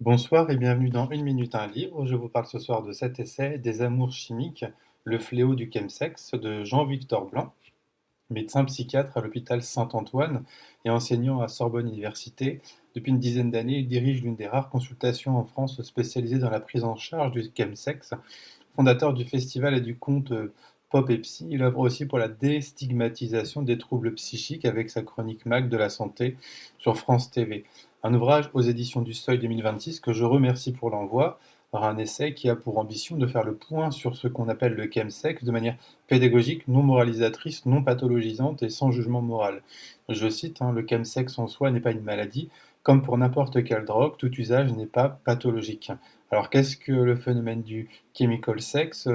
Bonsoir et bienvenue dans Une minute un livre. Je vous parle ce soir de cet essai des amours chimiques, le fléau du chemsex de Jean-Victor Blanc, médecin psychiatre à l'hôpital Saint-Antoine et enseignant à Sorbonne Université. Depuis une dizaine d'années, il dirige l'une des rares consultations en France spécialisées dans la prise en charge du chemsex. Fondateur du festival et du conte Pop et Psy, il œuvre aussi pour la déstigmatisation des troubles psychiques avec sa chronique Mac de la santé sur France TV. Un ouvrage aux éditions du Seuil 2026 que je remercie pour l'envoi, par un essai qui a pour ambition de faire le point sur ce qu'on appelle le chemsex de manière pédagogique, non moralisatrice, non pathologisante et sans jugement moral. Je cite, le chemsex en soi n'est pas une maladie, comme pour n'importe quelle drogue, tout usage n'est pas pathologique. Alors qu'est-ce que le phénomène du chemical sex?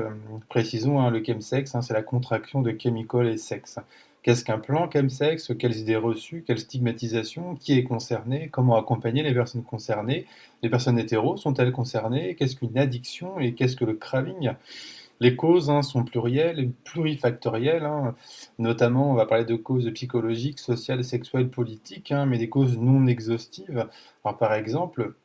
Précisons, le chemsex, c'est la contraction de chemical et sexe. Qu'est-ce qu'un plan chemsex? Quelles idées reçues? Quelle stigmatisation? Qui est concerné? Comment accompagner les personnes concernées? Les personnes hétéros sont-elles concernées? Qu'est-ce qu'une addiction et qu'est-ce que le craving? Les causes, sont plurielles et plurifactorielles, notamment on va parler de causes psychologiques, sociales, sexuelles, politiques, mais des causes non exhaustives. Alors par exemple,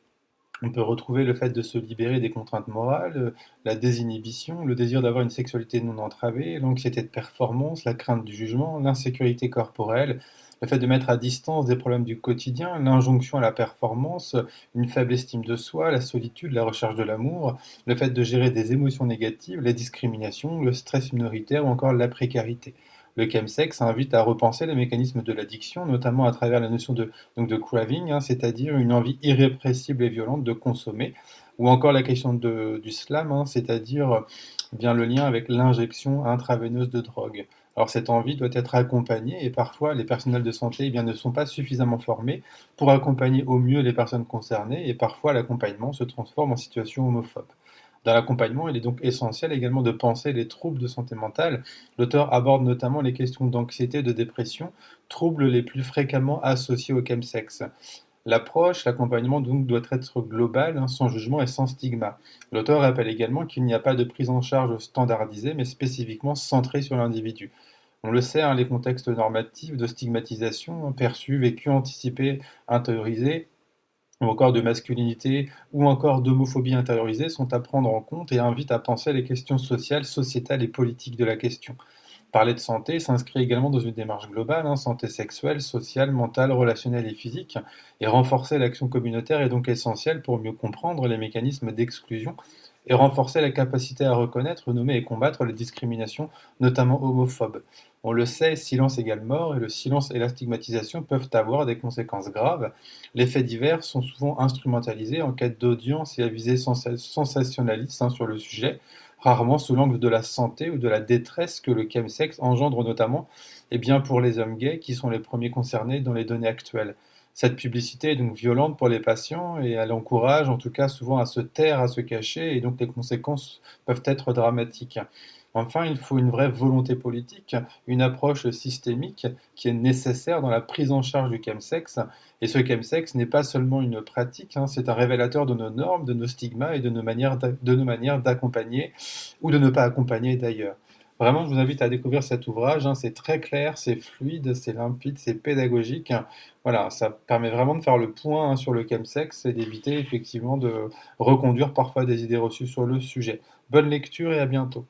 on peut retrouver le fait de se libérer des contraintes morales, la désinhibition, le désir d'avoir une sexualité non entravée, l'anxiété de performance, la crainte du jugement, l'insécurité corporelle, le fait de mettre à distance des problèmes du quotidien, l'injonction à la performance, une faible estime de soi, la solitude, la recherche de l'amour, le fait de gérer des émotions négatives, la discrimination, le stress minoritaire ou encore la précarité. Le chemsex invite à repenser les mécanismes de l'addiction, notamment à travers la notion de craving, c'est-à-dire une envie irrépressible et violente de consommer, ou encore la question du slam, c'est-à-dire bien le lien avec l'injection intraveineuse de drogue. Alors cette envie doit être accompagnée et parfois les personnels de santé ne sont pas suffisamment formés pour accompagner au mieux les personnes concernées et parfois l'accompagnement se transforme en situation homophobe. Dans l'accompagnement, il est donc essentiel également de penser les troubles de santé mentale. L'auteur aborde notamment les questions d'anxiété et de dépression, troubles les plus fréquemment associés au chemsex. L'approche, l'accompagnement donc doit être global, sans jugement et sans stigma. L'auteur rappelle également qu'il n'y a pas de prise en charge standardisée, mais spécifiquement centrée sur l'individu. On le sait, les contextes normatifs de stigmatisation, perçus, vécus, anticipés, intériorisés, ou encore de masculinité, ou encore d'homophobie intériorisée sont à prendre en compte et invitent à penser les questions sociales, sociétales et politiques de la question. Parler de santé s'inscrit également dans une démarche globale, santé sexuelle, sociale, mentale, relationnelle et physique, et renforcer l'action communautaire est donc essentiel pour mieux comprendre les mécanismes d'exclusion et renforcer la capacité à reconnaître, nommer et combattre les discriminations, notamment homophobes. On le sait, silence égale mort, et le silence et la stigmatisation peuvent avoir des conséquences graves. Les faits divers sont souvent instrumentalisés en quête d'audience et à visée sensationnaliste sur le sujet, rarement sous l'angle de la santé ou de la détresse que le chemsex engendre notamment pour les hommes gays qui sont les premiers concernés dans les données actuelles. Cette publicité est donc violente pour les patients et elle encourage en tout cas souvent à se taire, à se cacher et donc les conséquences peuvent être dramatiques. Enfin, il faut une vraie volonté politique, une approche systémique qui est nécessaire dans la prise en charge du chemsex. Et ce chemsex n'est pas seulement une pratique, c'est un révélateur de nos normes, de nos stigmas et de nos manières d'accompagner ou de ne pas accompagner d'ailleurs. Vraiment, je vous invite à découvrir cet ouvrage, c'est très clair, c'est fluide, c'est limpide, c'est pédagogique. Voilà, ça permet vraiment de faire le point sur le chemsex et d'éviter effectivement de reconduire parfois des idées reçues sur le sujet. Bonne lecture et à bientôt.